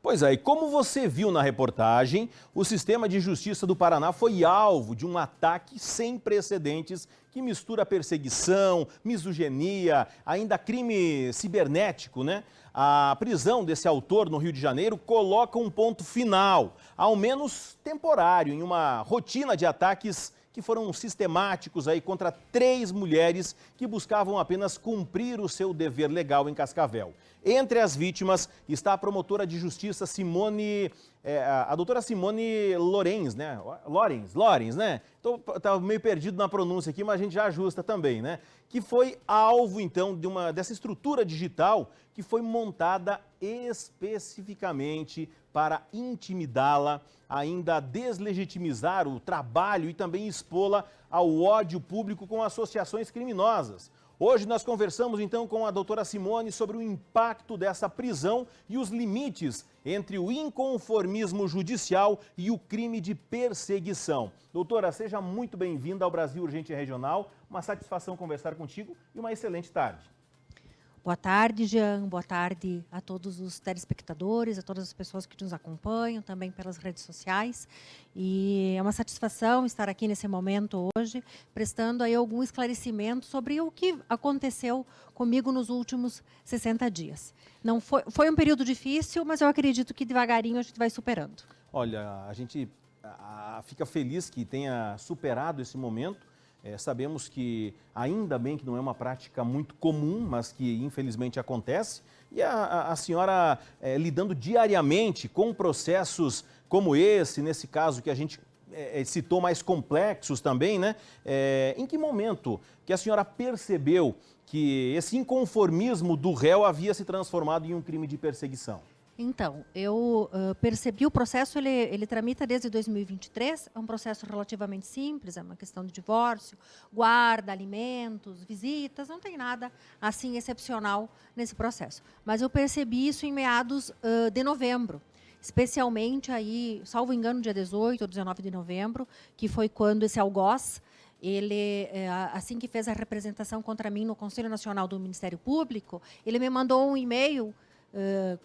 Pois é, e como você viu na reportagem, o sistema de justiça do Paraná foi alvo de um ataque sem precedentes que mistura perseguição, misoginia, ainda crime cibernético, né? A prisão desse autor no Rio de Janeiro coloca um ponto final, ao menos temporário, em uma rotina de ataques que foram sistemáticos aí contra 3 mulheres que buscavam apenas cumprir o seu dever legal em Cascavel. Entre as vítimas está a promotora de justiça a doutora Simone Lorenz, né? Lorenz, né? Estava meio perdido na pronúncia aqui, mas a gente já ajusta também, né? Que foi alvo, então, dessa estrutura digital que foi montada especificamente para intimidá-la, ainda deslegitimizar o trabalho e também expô-la ao ódio público com associações criminosas. Hoje nós conversamos então com a doutora Simone sobre o impacto dessa prisão e os limites entre o inconformismo judicial e o crime de perseguição. Doutora, seja muito bem-vinda ao Brasil Urgente Regional. Uma satisfação conversar contigo e uma excelente tarde. Boa tarde, Jean. Boa tarde a todos os telespectadores, a todas as pessoas que nos acompanham, também pelas redes sociais. E é uma satisfação estar aqui nesse momento hoje, prestando aí algum esclarecimento sobre o que aconteceu comigo nos últimos 60 dias. Não foi um período difícil, mas eu acredito que devagarinho a gente vai superando. Olha, a gente fica feliz que tenha superado esse momento. Sabemos que ainda bem que não é uma prática muito comum, mas que infelizmente acontece. E a senhora lidando diariamente com processos como esse, nesse caso que a gente citou mais complexos também, né? Em que momento que a senhora percebeu que esse inconformismo do réu havia se transformado em um crime de perseguição? Então, eu percebi o processo, ele tramita desde 2023, é um processo relativamente simples, é uma questão de divórcio, guarda, alimentos, visitas, não tem nada assim excepcional nesse processo. Mas eu percebi isso em meados de novembro, especialmente aí, salvo engano, dia 18 ou 19 de novembro, que foi quando esse algoz, ele, assim que fez a representação contra mim no Conselho Nacional do Ministério Público, ele me mandou um e-mail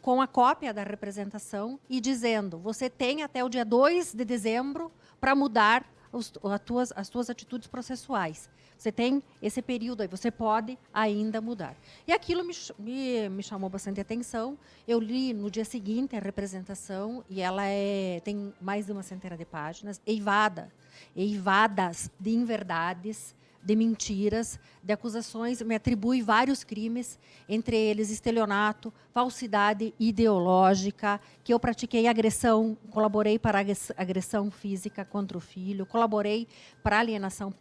com a cópia da representação e dizendo: você tem até o dia 2 de dezembro para mudar as tuas atitudes processuais. Você tem esse período aí, você pode ainda mudar. E aquilo me chamou bastante atenção. Eu li no dia seguinte a representação e ela tem mais de uma centena de páginas, eivadas de inverdades, de mentiras, de acusações, me atribui vários crimes, entre eles estelionato, falsidade ideológica, que eu pratiquei agressão, colaborei para agressão física contra o filho, colaborei para alienação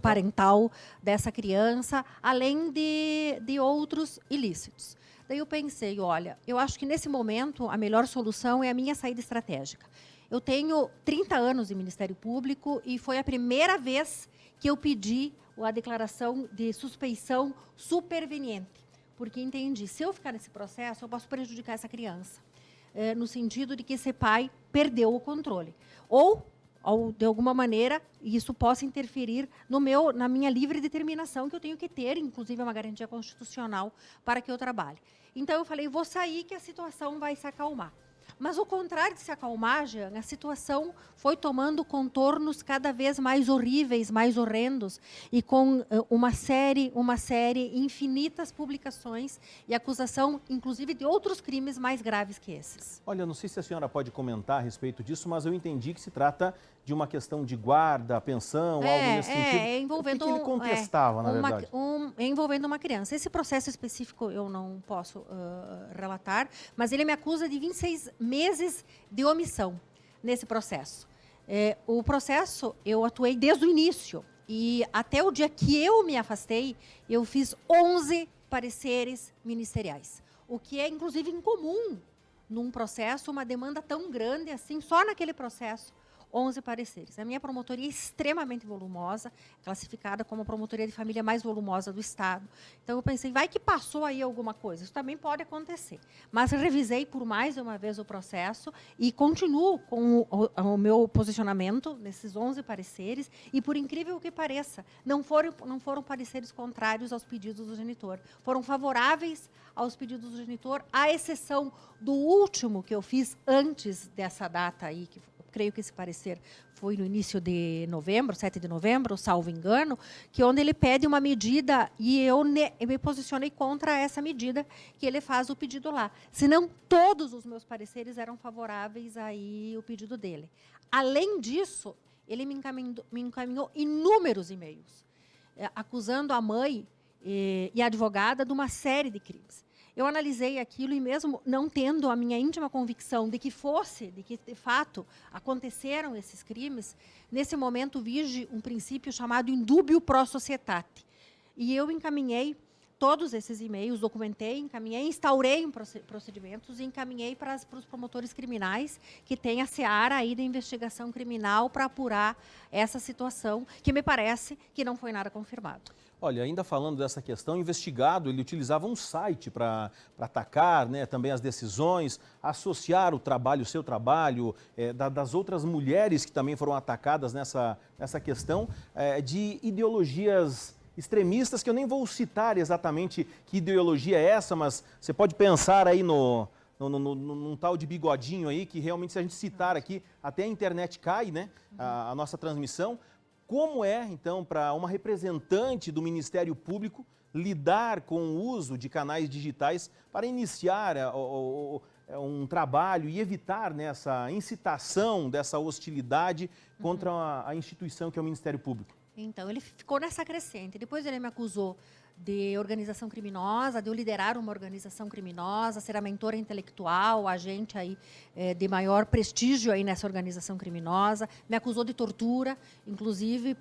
parental dessa criança, além de outros ilícitos. Daí eu pensei, olha, eu acho que nesse momento a melhor solução é a minha saída estratégica. Eu tenho 30 anos de Ministério Público e foi a primeira vez que eu pedi a declaração de suspeição superveniente, porque entendi, se eu ficar nesse processo, eu posso prejudicar essa criança, no sentido de que esse pai perdeu o controle. Ou de alguma maneira, isso possa interferir na minha livre determinação, que eu tenho que ter, inclusive, uma garantia constitucional para que eu trabalhe. Então, eu falei, vou sair que a situação vai se acalmar. Mas, ao contrário de se acalmar, Jean, a situação foi tomando contornos cada vez mais horríveis, mais horrendos, e com uma série, infinitas publicações e acusação, inclusive, de outros crimes mais graves que esses. Olha, não sei se a senhora pode comentar a respeito disso, mas eu entendi que se trata de uma questão de guarda, pensão, algo nesse sentido. Envolvendo o que ele contestava, na verdade? Envolvendo uma criança. Esse processo específico eu não posso relatar, mas ele me acusa de 26 meses de omissão nesse processo. O processo, eu atuei desde o início, e até o dia que eu me afastei, eu fiz 11 pareceres ministeriais, o que é, inclusive, incomum num processo, uma demanda tão grande assim, só naquele processo. 11 pareceres. A minha promotoria é extremamente volumosa, classificada como a promotoria de família mais volumosa do Estado. Então, eu pensei, vai que passou aí alguma coisa. Isso também pode acontecer. Mas revisei por mais de uma vez o processo e continuo com o meu posicionamento nesses 11 pareceres. E, por incrível que pareça, não foram pareceres contrários aos pedidos do genitor. Foram favoráveis aos pedidos do genitor, à exceção do último que eu fiz antes dessa data aí, que creio que esse parecer foi no início de novembro, 7 de novembro, salvo engano, que onde ele pede uma medida e eu me posicionei contra essa medida que ele faz o pedido lá. Senão, todos os meus pareceres eram favoráveis aí o pedido dele. Além disso, ele me encaminhou inúmeros e-mails, acusando a mãe e a advogada de uma série de crimes. Eu analisei aquilo e mesmo não tendo a minha íntima convicção de que de fato aconteceram esses crimes, nesse momento vige um princípio chamado indubio pro societate. E eu encaminhei todos esses e-mails, documentei, encaminhei, instaurei procedimentos e encaminhei para os promotores criminais que têm a seara aí da investigação criminal para apurar essa situação, que me parece que não foi nada confirmado. Olha, ainda falando dessa questão, o investigado, ele utilizava um site para atacar, né, também as decisões, associar o trabalho, o seu trabalho, das outras mulheres que também foram atacadas nessa questão, de ideologias extremistas, que eu nem vou citar exatamente que ideologia é essa, mas você pode pensar aí num tal de bigodinho aí, que realmente se a gente citar aqui, até a internet cai, né, a nossa transmissão. Como é, então, para uma representante do Ministério Público lidar com o uso de canais digitais para iniciar um trabalho e evitar, né, essa incitação dessa hostilidade contra a instituição que é o Ministério Público? Então, ele ficou nessa crescente. Depois ele me acusou de organização criminosa, de eu liderar uma organização criminosa, ser a mentora intelectual, agente aí, de maior prestígio aí nessa organização criminosa. Me acusou de tortura, inclusive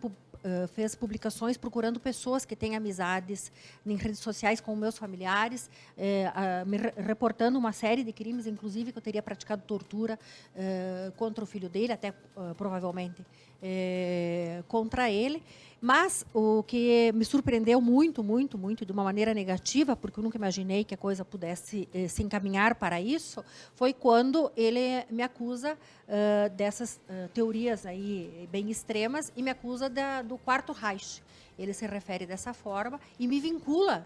fez publicações procurando pessoas que têm amizades em redes sociais com meus familiares, me reportando uma série de crimes, inclusive que eu teria praticado tortura contra o filho dele, até provavelmente contra ele. Mas o que me surpreendeu muito, muito, muito, de uma maneira negativa, porque eu nunca imaginei que a coisa pudesse se encaminhar para isso, foi quando ele me acusa dessas teorias aí bem extremas e me acusa do Quarto Reich. Ele se refere dessa forma e me vincula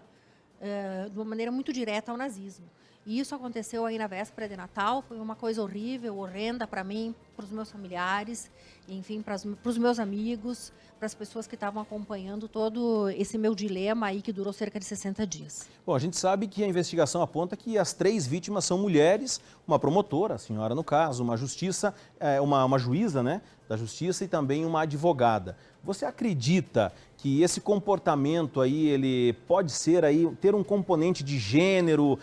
de uma maneira muito direta ao nazismo. E isso aconteceu aí na véspera de Natal, foi uma coisa horrível, horrenda para mim, para os meus familiares, enfim, para os meus amigos, para as pessoas que estavam acompanhando todo esse meu dilema aí que durou cerca de 60 dias. Bom, a gente sabe que a investigação aponta que as 3 vítimas são mulheres, uma promotora, a senhora no caso, uma juíza, né, da justiça e também uma advogada. Você acredita que esse comportamento aí, ele pode ser aí, ter um componente de gênero,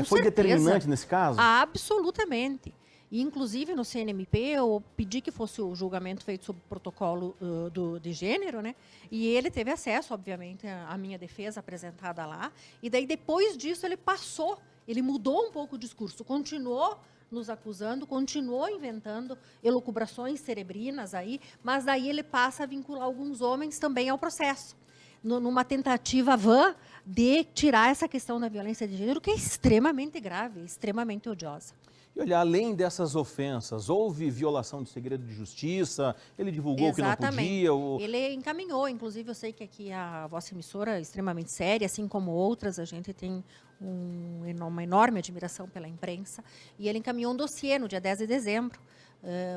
foi determinante nesse caso? Absolutamente. E, inclusive, no CNMP, eu pedi que fosse o julgamento feito sob o protocolo de gênero, né? E ele teve acesso, obviamente, à minha defesa apresentada lá. E daí, depois disso, ele mudou um pouco o discurso, continuou nos acusando, continuou inventando elucubrações cerebrinas aí, mas daí ele passa a vincular alguns homens também ao processo, numa tentativa vã de tirar essa questão da violência de gênero, que é extremamente grave, extremamente odiosa. E olha, além dessas ofensas, houve violação de segredo de justiça, ele divulgou o que não podia? Ele encaminhou, inclusive eu sei que aqui a vossa emissora é extremamente séria, assim como outras, a gente tem uma enorme admiração pela imprensa, e ele encaminhou um dossiê no dia 10 de dezembro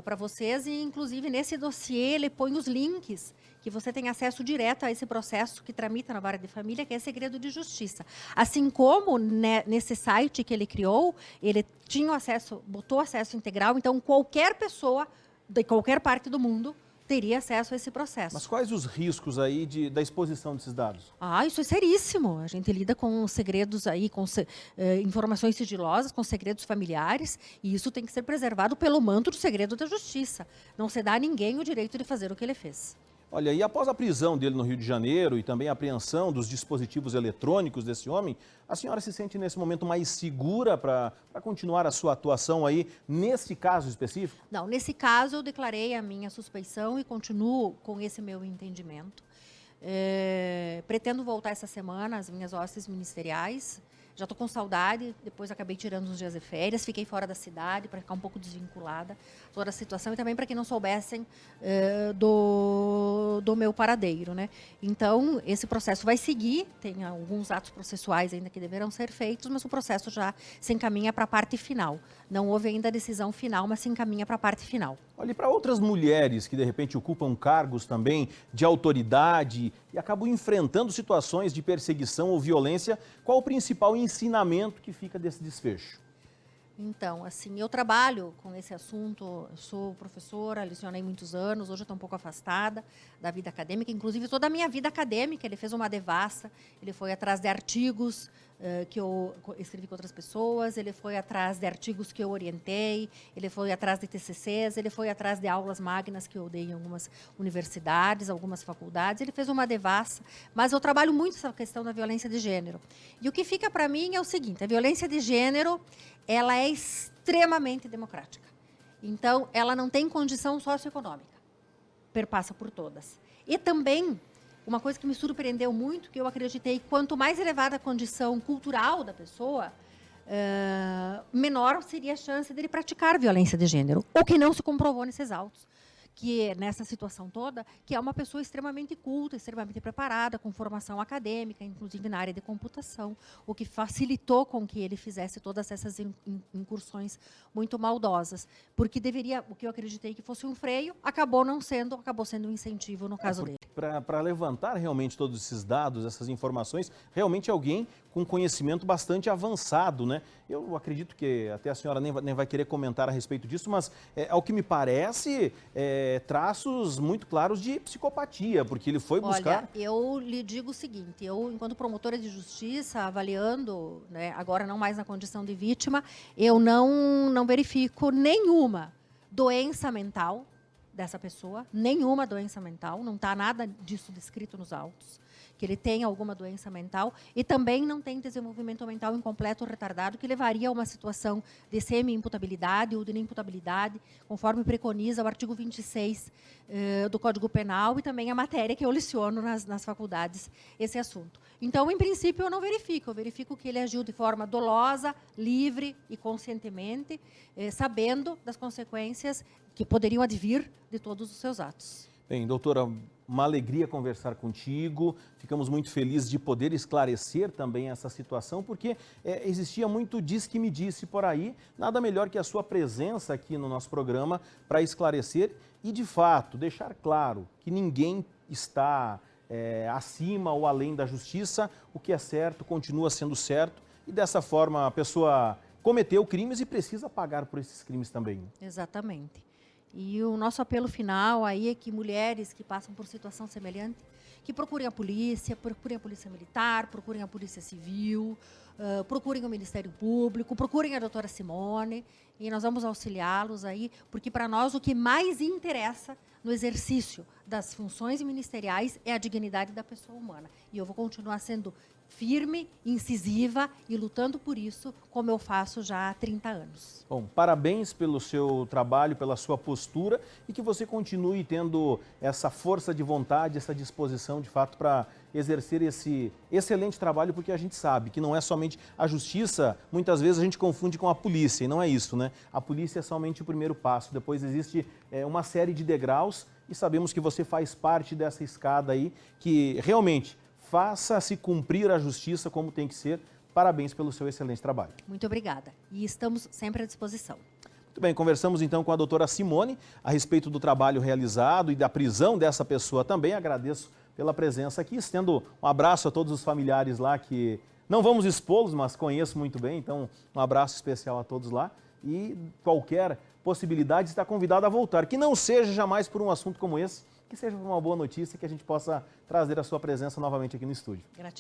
para vocês, e inclusive nesse dossiê ele põe os links que você tem acesso direto a esse processo que tramita na vara de família, que é segredo de justiça. Assim como nesse site que ele criou, ele tinha acesso, botou acesso integral, então qualquer pessoa de qualquer parte do mundo teria acesso a esse processo. Mas quais os riscos aí da exposição desses dados? Isso é seríssimo. A gente lida com segredos aí, com informações sigilosas, com segredos familiares, e isso tem que ser preservado pelo manto do segredo da justiça. Não se dá a ninguém o direito de fazer o que ele fez. Olha, e após a prisão dele no Rio de Janeiro e também a apreensão dos dispositivos eletrônicos desse homem, a senhora se sente nesse momento mais segura para continuar a sua atuação aí nesse caso específico? Não, nesse caso eu declarei a minha suspeição e continuo com esse meu entendimento. Pretendo voltar essa semana às minhas hostes ministeriais. Já estou com saudade, depois acabei tirando uns dias de férias, fiquei fora da cidade para ficar um pouco desvinculada toda a situação e também para que não soubessem do meu paradeiro, né? Então, esse processo vai seguir, tem alguns atos processuais ainda que deverão ser feitos, mas o processo já se encaminha para a parte final. Não houve ainda a decisão final, mas se encaminha para a parte final. Olha, e para outras mulheres que de repente ocupam cargos também de autoridade e acabam enfrentando situações de perseguição ou violência, qual o principal ensinamento que fica desse desfecho? Então, assim, eu trabalho com esse assunto, sou professora, lecionei muitos anos, hoje estou um pouco afastada da vida acadêmica, inclusive toda a minha vida acadêmica, ele fez uma devassa, ele foi atrás de artigos que eu escrevi com outras pessoas, ele foi atrás de artigos que eu orientei, ele foi atrás de TCCs, ele foi atrás de aulas magnas que eu dei em algumas universidades, algumas faculdades, ele fez uma devassa, mas eu trabalho muito essa questão da violência de gênero. E o que fica para mim é o seguinte, a violência de gênero, ela é extremamente democrática. Então, ela não tem condição socioeconômica, perpassa por todas. E também, uma coisa que me surpreendeu muito, que eu acreditei, quanto mais elevada a condição cultural da pessoa, menor seria a chance dele praticar violência de gênero, o que não se comprovou nesses autos. Que nessa situação toda, que é uma pessoa extremamente culta, extremamente preparada, com formação acadêmica, inclusive na área de computação, o que facilitou com que ele fizesse todas essas incursões muito maldosas, porque deveria, o que eu acreditei que fosse um freio, acabou não sendo, acabou sendo um incentivo no caso dele. Para levantar realmente todos esses dados, essas informações, realmente alguém com conhecimento bastante avançado, né? Eu acredito que até a senhora nem vai querer comentar a respeito disso, mas ao que me parece, traços muito claros de psicopatia, porque ele foi buscar... Olha, eu lhe digo o seguinte, eu, enquanto promotora de justiça, avaliando, né, agora não mais na condição de vítima, eu não verifico nenhuma doença mental dessa pessoa, nenhuma doença mental, não está nada disso descrito nos autos, que ele tem alguma doença mental, e também não tem desenvolvimento mental incompleto ou retardado, que levaria a uma situação de semi-imputabilidade ou de inimputabilidade, conforme preconiza o artigo 26 do Código Penal e também a matéria que eu leciono nas faculdades, esse assunto. Então, em princípio, eu não verifico, eu verifico que ele agiu de forma dolosa, livre e conscientemente, sabendo das consequências que poderiam advir de todos os seus atos. Bem, doutora, uma alegria conversar contigo, ficamos muito felizes de poder esclarecer também essa situação, porque existia muito diz que me disse por aí, nada melhor que a sua presença aqui no nosso programa para esclarecer e, de fato, deixar claro que ninguém está acima ou além da justiça, o que é certo continua sendo certo e, dessa forma, a pessoa cometeu crimes e precisa pagar por esses crimes também. Exatamente. E o nosso apelo final aí é que mulheres que passam por situação semelhante, que procurem a polícia militar, procurem a polícia civil, procurem o Ministério Público, procurem a doutora Simone, e nós vamos auxiliá-los aí, porque para nós o que mais interessa no exercício das funções ministeriais é a dignidade da pessoa humana. E eu vou continuar sendo firme, incisiva e lutando por isso, como eu faço já há 30 anos. Bom, parabéns pelo seu trabalho, pela sua postura e que você continue tendo essa força de vontade, essa disposição, de fato, para exercer esse excelente trabalho, porque a gente sabe que não é somente a justiça, muitas vezes a gente confunde com a polícia, e não é isso, né? A polícia é somente o primeiro passo, depois existe uma série de degraus e sabemos que você faz parte dessa escada aí, que realmente faça-se cumprir a justiça como tem que ser. Parabéns pelo seu excelente trabalho. Muito obrigada. E estamos sempre à disposição. Muito bem, conversamos então com a doutora Simone a respeito do trabalho realizado e da prisão dessa pessoa também. Agradeço pela presença aqui, estendo um abraço a todos os familiares lá que não vamos expô-los, mas conheço muito bem, então um abraço especial a todos lá e qualquer possibilidade está convidado a voltar, que não seja jamais por um assunto como esse, que seja por uma boa notícia, que a gente possa trazer a sua presença novamente aqui no estúdio. Gratidão.